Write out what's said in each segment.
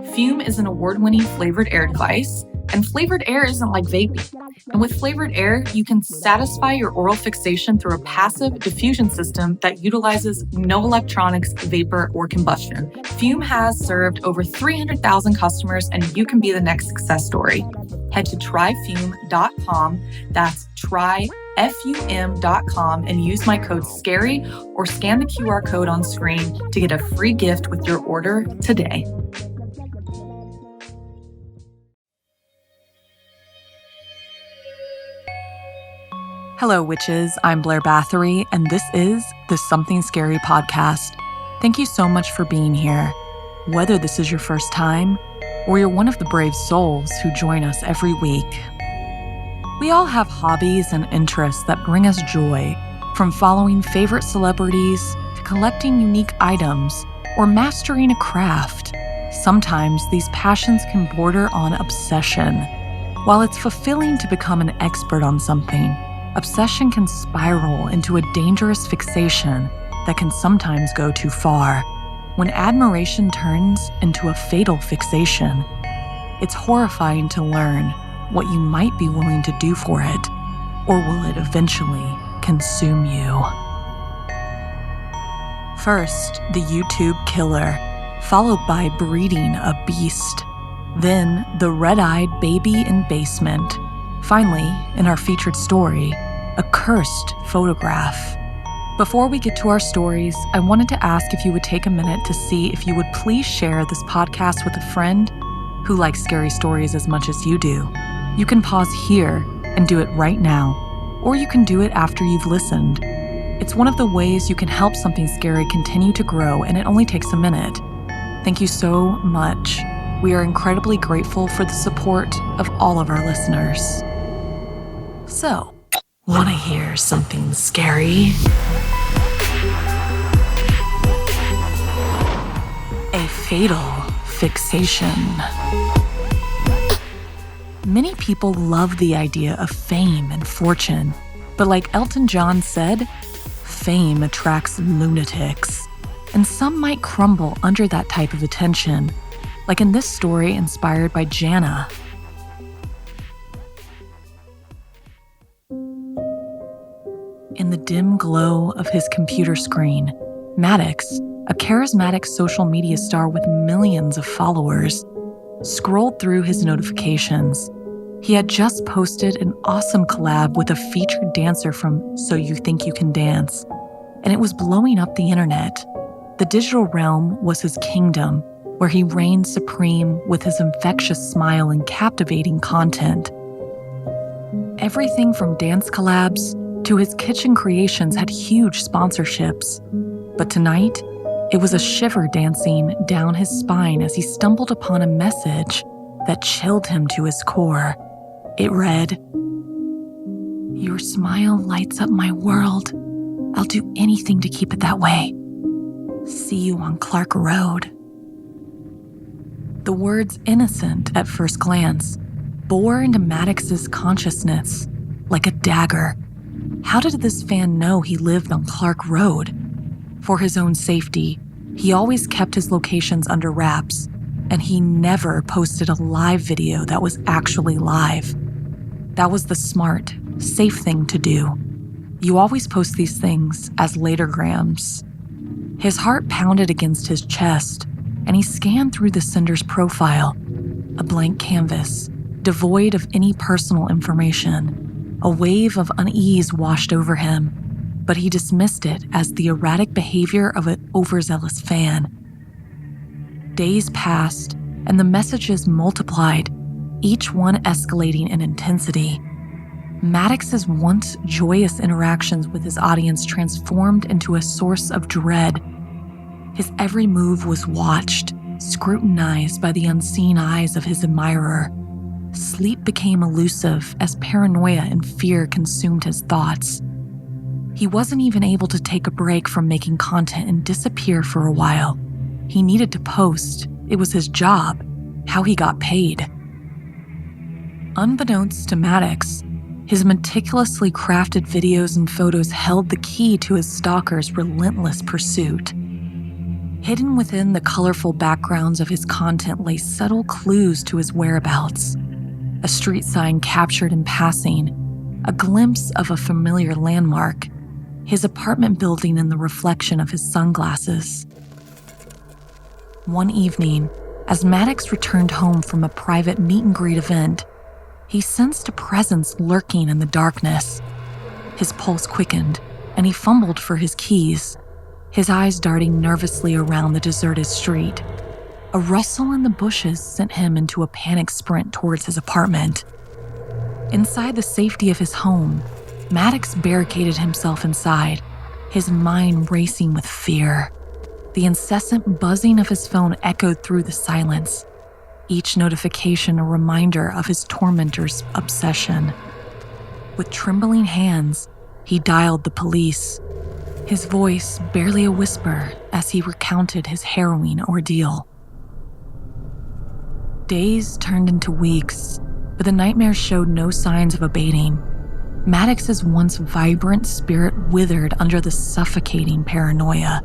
Fume is an award-winning flavored air device, and flavored air isn't like vaping. And with flavored air, you can satisfy your oral fixation through a passive diffusion system that utilizes no electronics, vapor, or combustion. Fume has served over 300,000 customers, and you can be the next success story. Head to tryfume.com, that's tryfum.com, and use my code SCARY or scan the QR code on screen to get a free gift with your order today. Hello, witches. I'm Blair Bathory, and this is the Something Scary podcast. Thank you so much for being here. Whether this is your first time, or you're one of the brave souls who join us every week. We all have hobbies and interests that bring us joy, from following favorite celebrities to collecting unique items or mastering a craft. Sometimes these passions can border on obsession. While it's fulfilling to become an expert on something, obsession can spiral into a dangerous fixation that can sometimes go too far. When admiration turns into a fatal fixation, it's horrifying to learn what you might be willing to do for it, or will it eventually consume you? First, the YouTube killer, followed by breeding a beast. Then, the red-eyed baby in basement. Finally, in our featured story, a cursed photograph. Before we get to our stories, I wanted to ask if you would take a minute to see if you would please share this podcast with a friend who likes scary stories as much as you do. You can pause here and do it right now, or you can do it after you've listened. It's one of the ways you can help Something Scary continue to grow, and it only takes a minute. Thank you so much. We are incredibly grateful for the support of all of our listeners. So, want to hear something scary? A fatal fixation. Many people love the idea of fame and fortune, but like Elton John said, fame attracts lunatics, and some might crumble under that type of attention, like in this story inspired by Janna. In the dim glow of his computer screen, Maddox, a charismatic social media star with millions of followers, scrolled through his notifications. He had just posted an awesome collab with a featured dancer from So You Think You Can Dance, and it was blowing up the internet. The digital realm was his kingdom, where he reigned supreme with his infectious smile and captivating content. Everything from dance collabs to his kitchen creations had huge sponsorships. But tonight, it was a shiver dancing down his spine as he stumbled upon a message that chilled him to his core. It read, "Your smile lights up my world. I'll do anything to keep it that way. See you on Clark Road." The words, innocent at first glance, bore into Maddox's consciousness like a dagger. How did this fan know he lived on Clark Road? For his own safety, he always kept his locations under wraps, and he never posted a live video that was actually live. That was the smart, safe thing to do. You always post these things as latergrams. His heart pounded against his chest, and he scanned through the sender's profile, a blank canvas, devoid of any personal information. A wave of unease washed over him, but he dismissed it as the erratic behavior of an overzealous fan. Days passed, and the messages multiplied, each one escalating in intensity. Maddox's once joyous interactions with his audience transformed into a source of dread. His every move was watched, scrutinized by the unseen eyes of his admirer. Sleep became elusive as paranoia and fear consumed his thoughts. He wasn't even able to take a break from making content and disappear for a while. He needed to post. It was his job, how he got paid. Unbeknownst to Maddox, his meticulously crafted videos and photos held the key to his stalker's relentless pursuit. Hidden within the colorful backgrounds of his content lay subtle clues to his whereabouts. A street sign captured in passing, a glimpse of a familiar landmark, his apartment building in the reflection of his sunglasses. One evening, as Maddox returned home from a private meet-and-greet event, he sensed a presence lurking in the darkness. His pulse quickened, and he fumbled for his keys, his eyes darting nervously around the deserted street. A rustle in the bushes sent him into a panic sprint towards his apartment. Inside the safety of his home, Maddox barricaded himself inside, his mind racing with fear. The incessant buzzing of his phone echoed through the silence, each notification a reminder of his tormentor's obsession. With trembling hands, he dialed the police, his voice barely a whisper as he recounted his harrowing ordeal. Days turned into weeks, but the nightmare showed no signs of abating. Maddox's once vibrant spirit withered under the suffocating paranoia.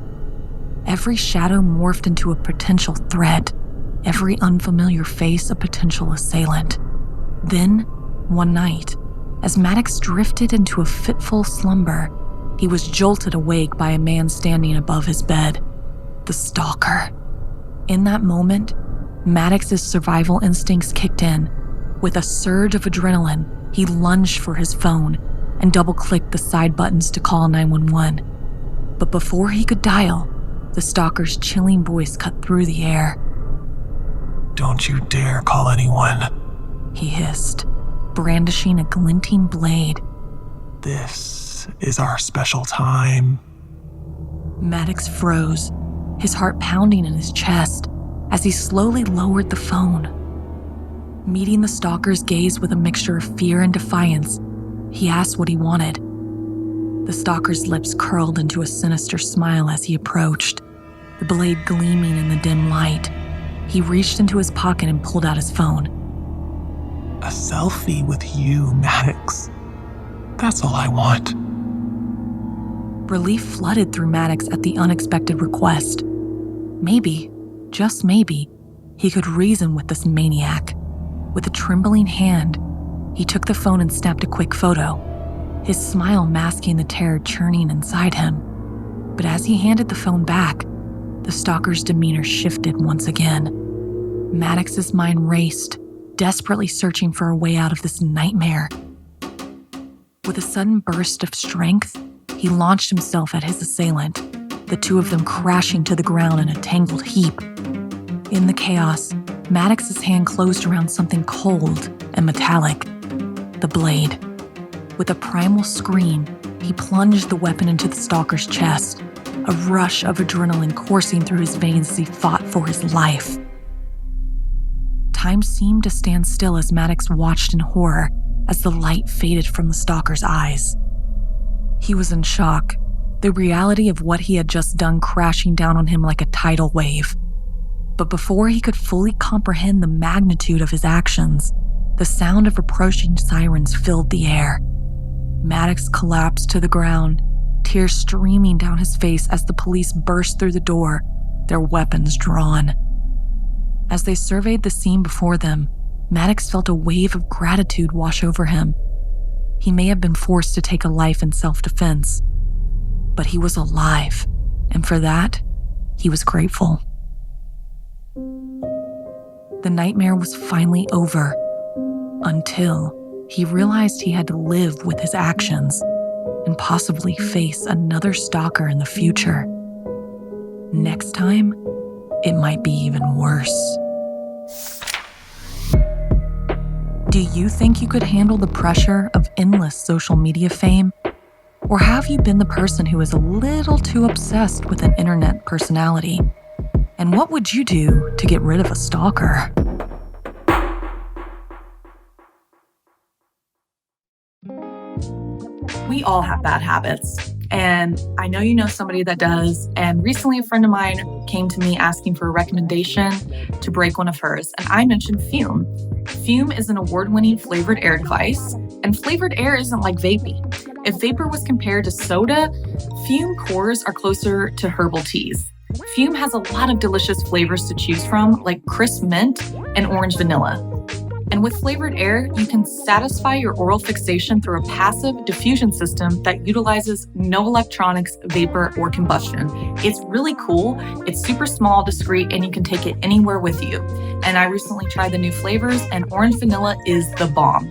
Every shadow morphed into a potential threat, every unfamiliar face a potential assailant. Then, one night, as Maddox drifted into a fitful slumber, he was jolted awake by a man standing above his bed, the stalker. In that moment, Maddox's survival instincts kicked in. With a surge of adrenaline, he lunged for his phone and double-clicked the side buttons to call 911. But before he could dial, the stalker's chilling voice cut through the air. "Don't you dare call anyone," he hissed, brandishing a glinting blade. "This is our special time." Maddox froze, his heart pounding in his chest as he slowly lowered the phone. Meeting the stalker's gaze with a mixture of fear and defiance, he asked what he wanted. The stalker's lips curled into a sinister smile as he approached, the blade gleaming in the dim light. He reached into his pocket and pulled out his phone. "A selfie with you, Maddox. That's all I want." Relief flooded through Maddox at the unexpected request. Maybe, just maybe, he could reason with this maniac. With a trembling hand, he took the phone and snapped a quick photo, his smile masking the terror churning inside him. But as he handed the phone back, the stalker's demeanor shifted once again. Maddox's mind raced, desperately searching for a way out of this nightmare. With a sudden burst of strength, he launched himself at his assailant, the two of them crashing to the ground in a tangled heap. In the chaos, Maddox's hand closed around something cold and metallic, the blade. With a primal scream, he plunged the weapon into the stalker's chest, a rush of adrenaline coursing through his veins as he fought for his life. Time seemed to stand still as Maddox watched in horror as the light faded from the stalker's eyes. He was in shock, the reality of what he had just done crashing down on him like a tidal wave. But before he could fully comprehend the magnitude of his actions, the sound of approaching sirens filled the air. Maddox collapsed to the ground, tears streaming down his face as the police burst through the door, their weapons drawn. As they surveyed the scene before them, Maddox felt a wave of gratitude wash over him. He may have been forced to take a life in self-defense, but he was alive, and for that, he was grateful. The nightmare was finally over, until he realized he had to live with his actions and possibly face another stalker in the future. Next time, it might be even worse. Do you think you could handle the pressure of endless social media fame? Or have you been the person who is a little too obsessed with an internet personality? And what would you do to get rid of a stalker? We all have bad habits, and I know you know somebody that does. And recently a friend of mine came to me asking for a recommendation to break one of hers, and I mentioned Fume. Fume is an award-winning flavored air device, and flavored air isn't like vaping. If vapor was compared to soda, Fume cores are closer to herbal teas. Fume has a lot of delicious flavors to choose from, like crisp mint and orange vanilla. And with flavored air, you can satisfy your oral fixation through a passive diffusion system that utilizes no electronics, vapor, or combustion. It's really cool. It's super small, discreet, and you can take it anywhere with you. And I recently tried the new flavors, and orange vanilla is the bomb.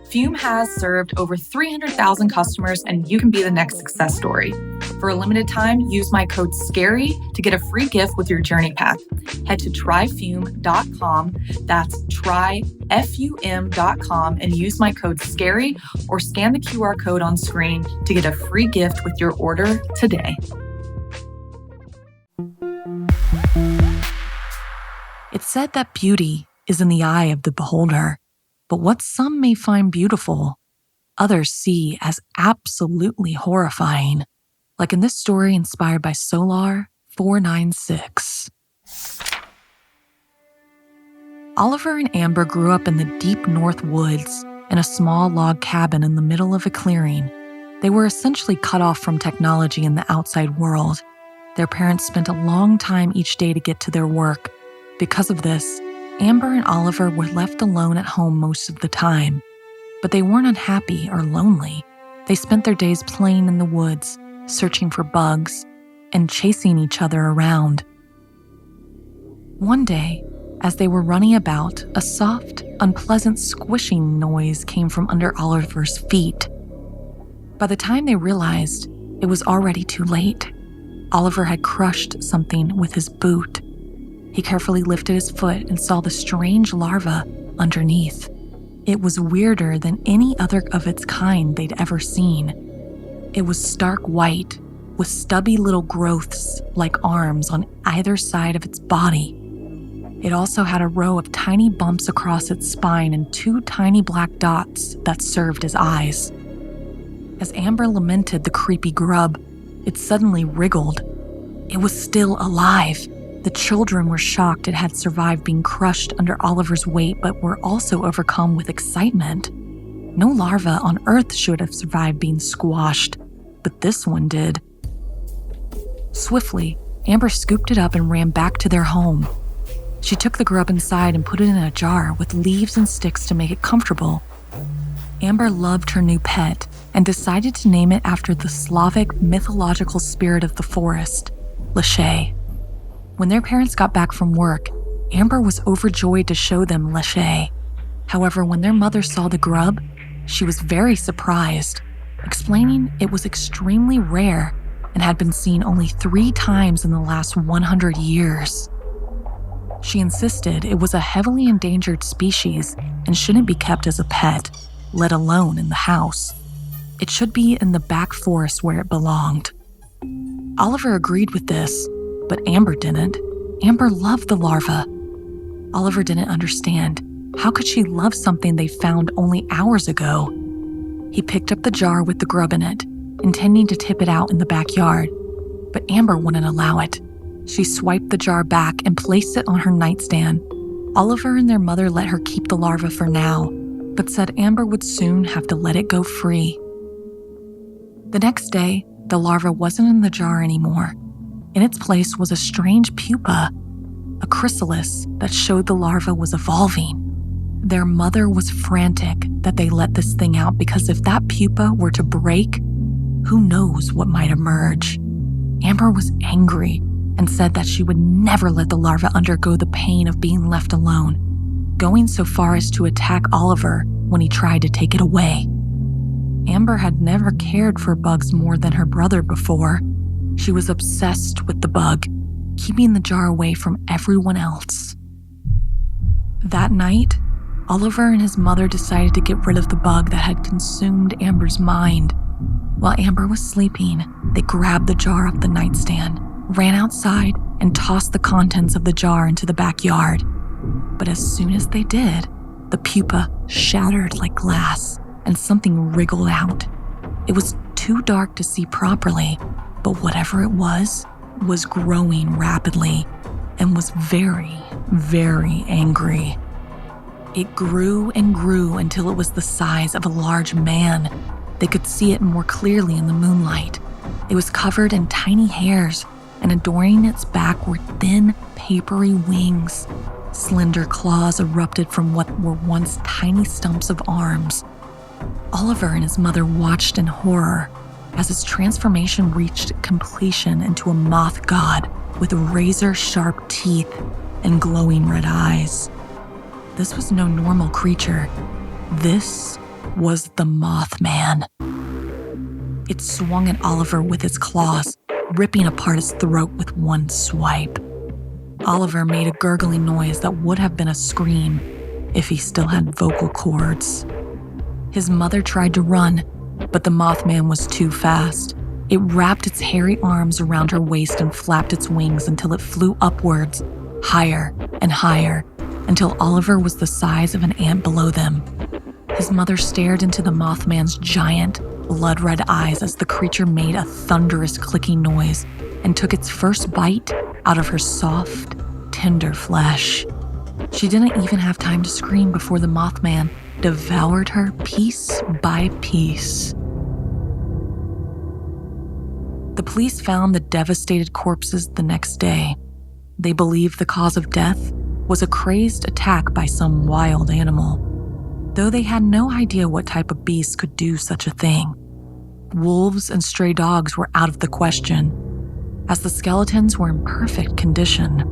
Fume has served over 300,000 customers, and you can be the next success story. For a limited time, use my code SCARY to get a free gift with your journey pack. Head to tryfume.com, that's tryfum.com, and use my code SCARY or scan the QR code on screen to get a free gift with your order today. It's said that beauty is in the eye of the beholder. But what some may find beautiful, others see as absolutely horrifying, like in this story inspired by Solar 496. Oliver and Amber grew up in the deep north woods in a small log cabin in the middle of a clearing. They were essentially cut off from technology in the outside world. Their parents spent a long time each day to get to their work. Because of this, Amber and Oliver were left alone at home most of the time. But they weren't unhappy or lonely. They spent their days playing in the woods, searching for bugs, and chasing each other around. One day, as they were running about, a soft, unpleasant squishing noise came from under Oliver's feet. By the time they realized, it was already too late. Oliver had crushed something with his boot. He carefully lifted his foot and saw the strange larva underneath. It was weirder than any other of its kind they'd ever seen. It was stark white, with stubby little growths like arms on either side of its body. It also had a row of tiny bumps across its spine and 2 tiny black dots that served as eyes. As Amber lamented the creepy grub, it suddenly wriggled. It was still alive. The children were shocked it had survived being crushed under Oliver's weight, but were also overcome with excitement. No larva on Earth should have survived being squashed, but this one did. Swiftly, Amber scooped it up and ran back to their home. She took the grub inside and put it in a jar with leaves and sticks to make it comfortable. Amber loved her new pet and decided to name it after the Slavic mythological spirit of the forest, Lachey. When their parents got back from work, Amber was overjoyed to show them Lachey. However, when their mother saw the grub, she was very surprised, explaining it was extremely rare and had been seen only 3 times in the last 100 years. She insisted it was a heavily endangered species and shouldn't be kept as a pet, let alone in the house. It should be in the back forest where it belonged. Oliver agreed with this, but Amber didn't. Amber loved the larva. Oliver didn't understand. How could she love something they found only hours ago? He picked up the jar with the grub in it, intending to tip it out in the backyard, but Amber wouldn't allow it. She swiped the jar back and placed it on her nightstand. Oliver and their mother let her keep the larva for now, but said Amber would soon have to let it go free. The next day, the larva wasn't in the jar anymore. In its place was a strange pupa, a chrysalis that showed the larva was evolving. Their mother was frantic that they let this thing out because if that pupa were to break, who knows what might emerge. Amber was angry and said that she would never let the larva undergo the pain of being left alone, going so far as to attack Oliver when he tried to take it away. Amber had never cared for bugs more than her brother before. She was obsessed with the bug, keeping the jar away from everyone else. That night, Oliver and his mother decided to get rid of the bug that had consumed Amber's mind. While Amber was sleeping, they grabbed the jar off the nightstand, ran outside, and tossed the contents of the jar into the backyard. But as soon as they did, the pupa shattered like glass, and something wriggled out. It was too dark to see properly, but whatever it was growing rapidly and was very, very angry. It grew and grew until it was the size of a large man. They could see it more clearly in the moonlight. It was covered in tiny hairs and adorning its back were thin, papery wings. Slender claws erupted from what were once tiny stumps of arms. Oliver and his mother watched in horror as its transformation reached completion into a moth god with razor-sharp teeth and glowing red eyes. This was no normal creature. This was the Mothman. It swung at Oliver with its claws, ripping apart his throat with one swipe. Oliver made a gurgling noise that would have been a scream if he still had vocal cords. His mother tried to run, but the Mothman was too fast. It wrapped its hairy arms around her waist and flapped its wings until it flew upwards, higher and higher, until Oliver was the size of an ant below them. His mother stared into the Mothman's giant, blood-red eyes as the creature made a thunderous clicking noise and took its first bite out of her soft, tender flesh. She didn't even have time to scream before the Mothman devoured her piece by piece. The police found the devastated corpses the next day. They believed the cause of death was a crazed attack by some wild animal, though they had no idea what type of beast could do such a thing. Wolves and stray dogs were out of the question, as the skeletons were in perfect condition.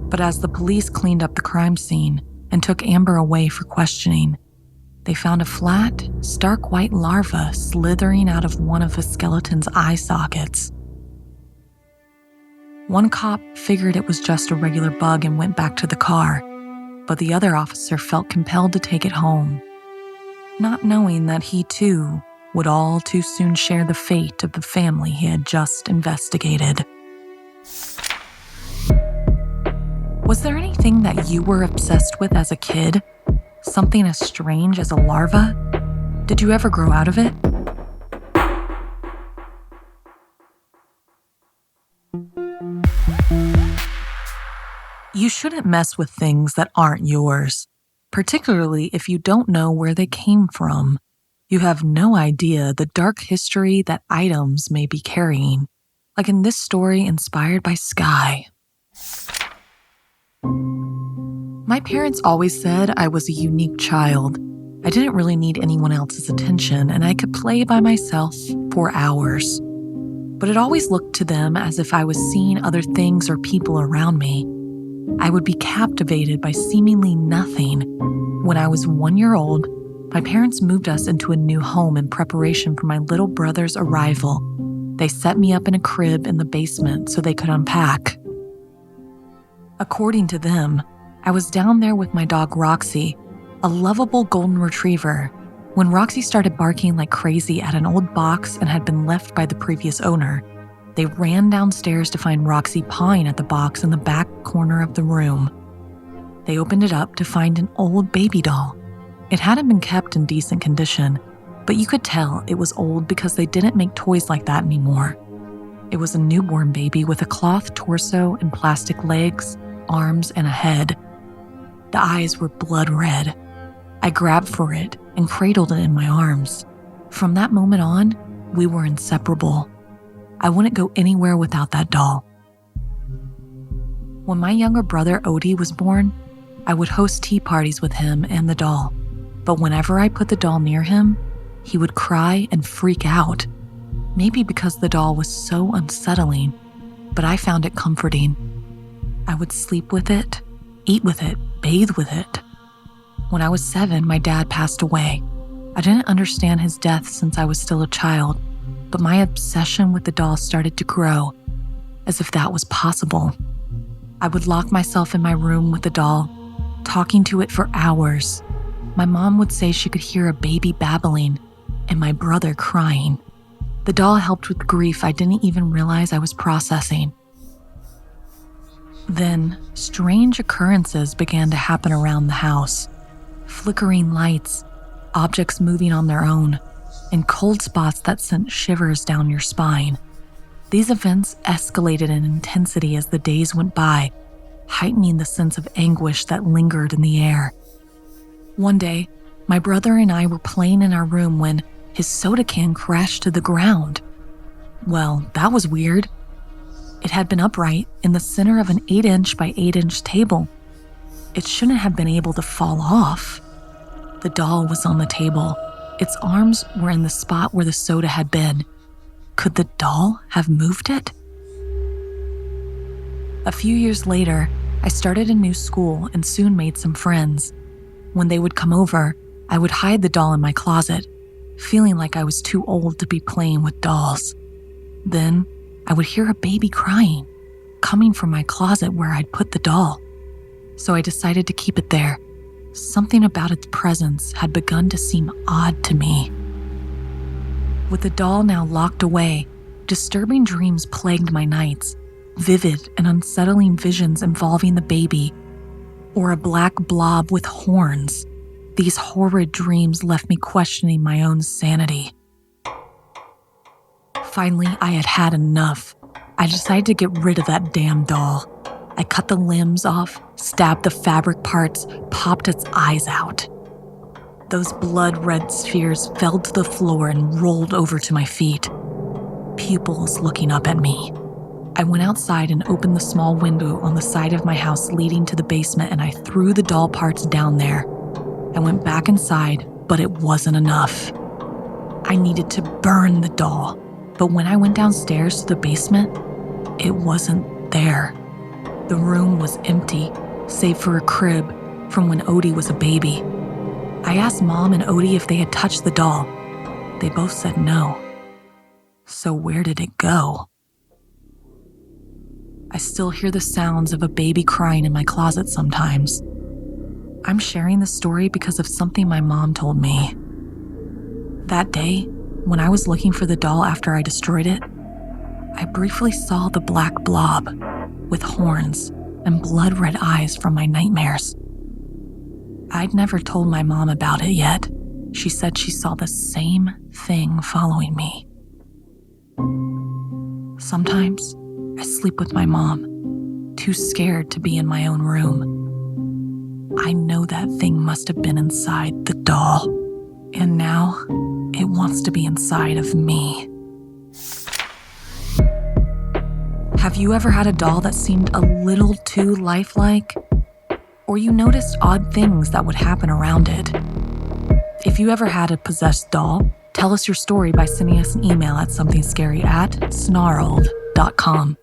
But as the police cleaned up the crime scene and took Amber away for questioning, they found a flat, stark white larva slithering out of one of the skeleton's eye sockets. One cop figured it was just a regular bug and went back to the car, but the other officer felt compelled to take it home, not knowing that he too would all too soon share the fate of the family he had just investigated. Was there anything that you were obsessed with as a kid? Something as strange as a larva? Did you ever grow out of it? You shouldn't mess with things that aren't yours, particularly if you don't know where they came from. You have no idea the dark history that items may be carrying, like in this story inspired by Sky. My parents always said I was a unique child. I didn't really need anyone else's attention, and I could play by myself for hours. But it always looked to them as if I was seeing other things or people around me. I would be captivated by seemingly nothing. When I was 1 year old, my parents moved us into a new home in preparation for my little brother's arrival. They set me up in a crib in the basement so they could unpack. According to them, I was down there with my dog Roxy, a lovable golden retriever, when Roxy started barking like crazy at an old box and had been left by the previous owner. They ran downstairs to find Roxy pawing at the box in the back corner of the room. They opened it up to find an old baby doll. It hadn't been kept in decent condition, but you could tell it was old because they didn't make toys like that anymore. It was a newborn baby with a cloth torso and plastic legs, arms, and a head. The eyes were blood red. I grabbed for it and cradled it in my arms. From that moment on, we were inseparable. I wouldn't go anywhere without that doll. When my younger brother Odie was born, I would host tea parties with him and the doll. But whenever I put the doll near him, he would cry and freak out. Maybe because the doll was so unsettling, but I found it comforting. I would sleep with it, eat with it, bathe with it. When I was 7, my dad passed away. I didn't understand his death since I was still a child, but my obsession with the doll started to grow, as if that was possible. I would lock myself in my room with the doll, talking to it for hours. My mom would say she could hear a baby babbling and my brother crying. The doll helped with grief I didn't even realize I was processing. Then, strange occurrences began to happen around the house. Flickering lights, objects moving on their own, and cold spots that sent shivers down your spine. These events escalated in intensity as the days went by, heightening the sense of anguish that lingered in the air. One day, my brother and I were playing in our room when his soda can crashed to the ground. Well, that was weird. It had been upright in the center of an 8-inch by 8-inch table. It shouldn't have been able to fall off. The doll was on the table. Its arms were in the spot where the soda had been. Could the doll have moved it? A few years later, I started a new school and soon made some friends. When they would come over, I would hide the doll in my closet, feeling like I was too old to be playing with dolls. Then, I would hear a baby crying, coming from my closet where I'd put the doll. So I decided to keep it there. Something about its presence had begun to seem odd to me. With the doll now locked away, disturbing dreams plagued my nights, vivid and unsettling visions involving the baby, or a black blob with horns. These horrid dreams left me questioning my own sanity. Finally, I had had enough. I decided to get rid of that damn doll. I cut the limbs off, stabbed the fabric parts, popped its eyes out. Those blood-red spheres fell to the floor and rolled over to my feet, pupils looking up at me. I went outside and opened the small window on the side of my house leading to the basement, and I threw the doll parts down there. I went back inside, but it wasn't enough. I needed to burn the doll, but when I went downstairs to the basement, it wasn't there. The room was empty, save for a crib from when Odie was a baby. I asked Mom and Odie if they had touched the doll. They both said no. So where did it go? I still hear the sounds of a baby crying in my closet sometimes. I'm sharing this story because of something my mom told me. That day, when I was looking for the doll after I destroyed it, I briefly saw the black blob with horns and blood-red eyes from my nightmares. I'd never told my mom about it yet. She said she saw the same thing following me. Sometimes I sleep with my mom, too scared to be in my own room. I know that thing must have been inside the doll, and now it wants to be inside of me. Have you ever had a doll that seemed a little too lifelike? Or you noticed odd things that would happen around it? If you ever had a possessed doll, tell us your story by sending us an email at somethingscary@snarled.com.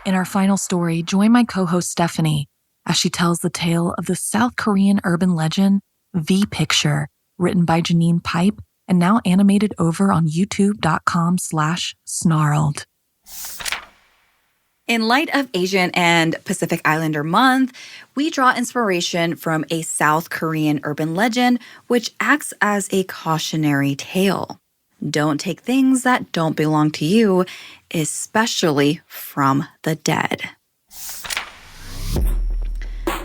In our final story, join my co-host Stephanie as she tells the tale of the South Korean urban legend V-Picture, written by Janine Pipe and now animated over on youtube.com/snarled. In light of Asian and Pacific Islander Month, we draw inspiration from a South Korean urban legend which acts as a cautionary tale. Don't take things that don't belong to you, especially from the dead.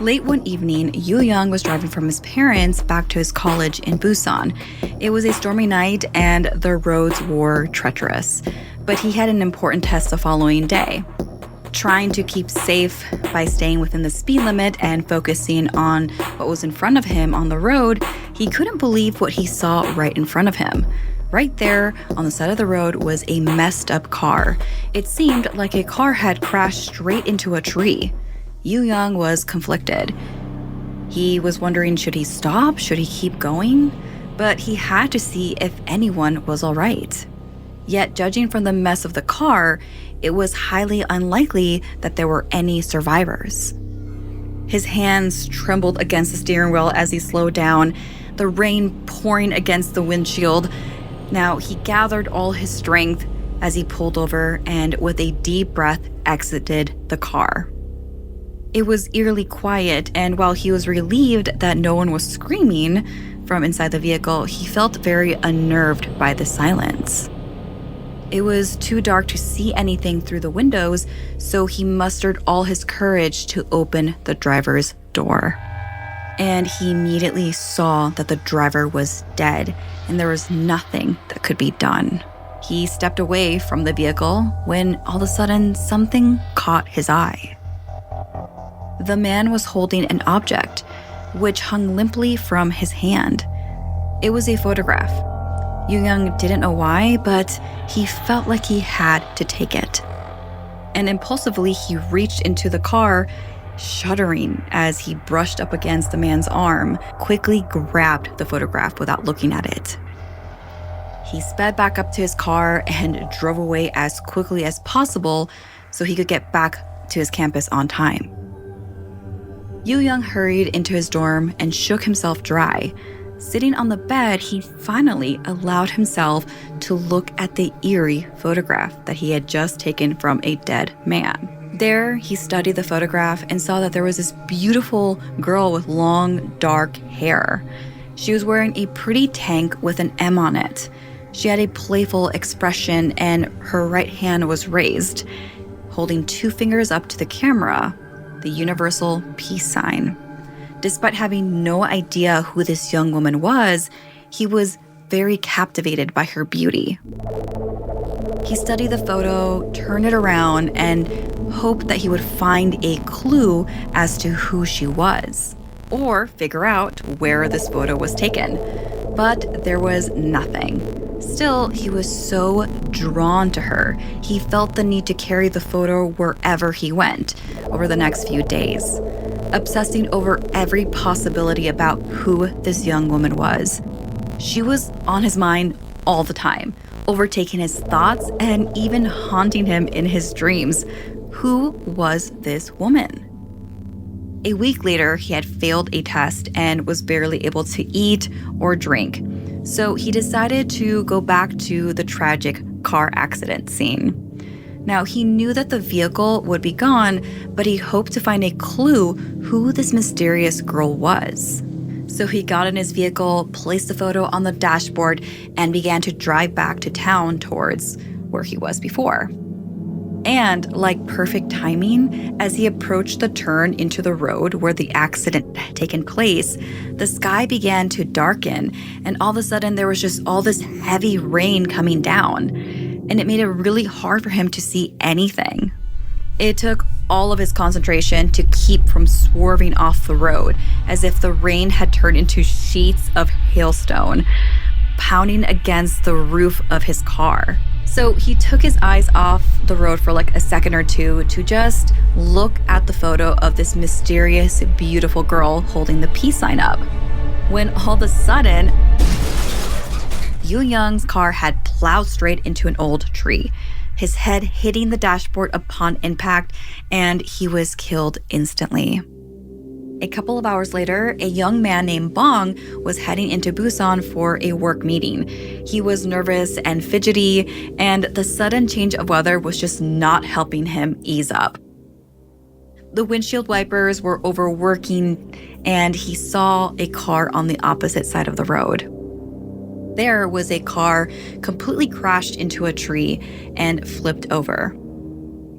Late one evening, Yu Young was driving from his parents back to his college in Busan. It was a stormy night and the roads were treacherous, but he had an important test the following day. Trying to keep safe by staying within the speed limit and focusing on what was in front of him on the road, he couldn't believe what he saw right in front of him. Right there on the side of the road was a messed up car. It seemed like a car had crashed straight into a tree. Yu Young was conflicted. He was wondering, should he stop? Should he keep going? But he had to see if anyone was all right. Yet, judging from the mess of the car, it was highly unlikely that there were any survivors. His hands trembled against the steering wheel as he slowed down, the rain pouring against the windshield. Now, he gathered all his strength as he pulled over and, with a deep breath, exited the car. It was eerily quiet, and while he was relieved that no one was screaming from inside the vehicle, he felt very unnerved by the silence. It was too dark to see anything through the windows, so he mustered all his courage to open the driver's door. And he immediately saw that the driver was dead, and there was nothing that could be done. He stepped away from the vehicle when all of a sudden something caught his eye. The man was holding an object which hung limply from his hand. It was a photograph. Yu Young didn't know why, but he felt like he had to take it. And impulsively, he reached into the car, shuddering as he brushed up against the man's arm, quickly grabbed the photograph without looking at it. He sped back up to his car and drove away as quickly as possible so he could get back to his campus on time. Yu Young hurried into his dorm and shook himself dry. Sitting on the bed, he finally allowed himself to look at the eerie photograph that he had just taken from a dead man. There, he studied the photograph and saw that there was this beautiful girl with long, dark hair. She was wearing a pretty tank with an M on it. She had a playful expression and her right hand was raised, holding 2 fingers up to the camera, the universal peace sign. Despite having no idea who this young woman was, he was very captivated by her beauty. He studied the photo, turned it around, and hoped that he would find a clue as to who she was, or figure out where this photo was taken. But there was nothing. Still, he was so drawn to her. He felt the need to carry the photo wherever he went over the next few days, obsessing over every possibility about who this young woman was. She was on his mind all the time, overtaking his thoughts and even haunting him in his dreams. Who was this woman? A week later, he had failed a test and was barely able to eat or drink. So he decided to go back to the tragic car accident scene. Now, he knew that the vehicle would be gone, but he hoped to find a clue who this mysterious girl was. So he got in his vehicle, placed the photo on the dashboard, and began to drive back to town towards where he was before. And like perfect timing, as he approached the turn into the road where the accident had taken place, the sky began to darken, and all of a sudden there was just all this heavy rain coming down, and it made it really hard for him to see anything. It took all of his concentration to keep from swerving off the road, as if the rain had turned into sheets of hailstone, pounding against the roof of his car. So he took his eyes off the road for like a second or two to just look at the photo of this mysterious, beautiful girl holding the peace sign up. When all of a sudden, Yu Young's car had plowed straight into an old tree, his head hitting the dashboard upon impact, and he was killed instantly. A couple of hours later, a young man named Bong was heading into Busan for a work meeting. He was nervous and fidgety, and the sudden change of weather was just not helping him ease up. The windshield wipers were overworking, and he saw a car on the opposite side of the road. There was a car completely crashed into a tree and flipped over.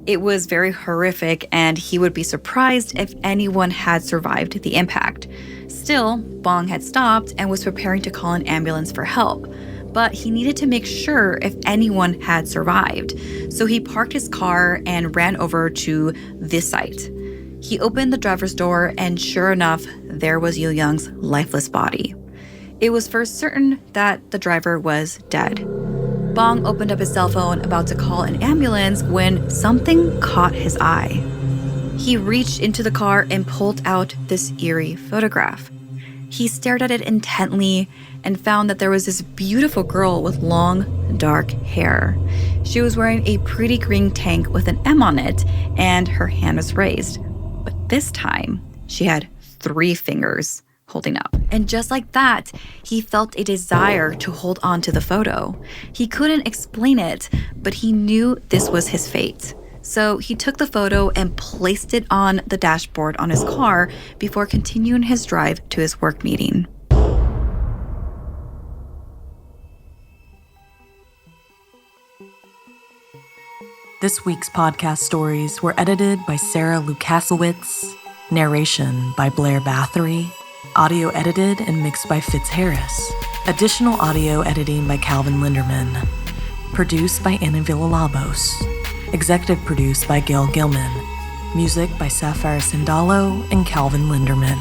It was very horrific, and he would be surprised if anyone had survived the impact. Still, Bong had stopped and was preparing to call an ambulance for help, but he needed to make sure if anyone had survived. So he parked his car and ran over to this site. He opened the driver's door, and sure enough, there was Yu Young's lifeless body. It was for certain that the driver was dead. Bong opened up his cell phone, about to call an ambulance, when something caught his eye. He reached into the car and pulled out this eerie photograph. He stared at it intently and found that there was this beautiful girl with long, dark hair. She was wearing a pretty green tank with an M on it, and her hand was raised. But this time, she had 3 fingers holding up. And just like that, he felt a desire to hold on to the photo. He couldn't explain it, but he knew this was his fate. So he took the photo and placed it on the dashboard on his car before continuing his drive to his work meeting. This week's podcast stories were edited by Sarah Lukasiewicz, narration by Blair Bathory, audio edited and mixed by Fitz Harris, additional audio editing by Calvin Linderman, produced by Anna Villalobos, executive produced by Gail Gilman, music by Sapphire Sindalo and Calvin Linderman.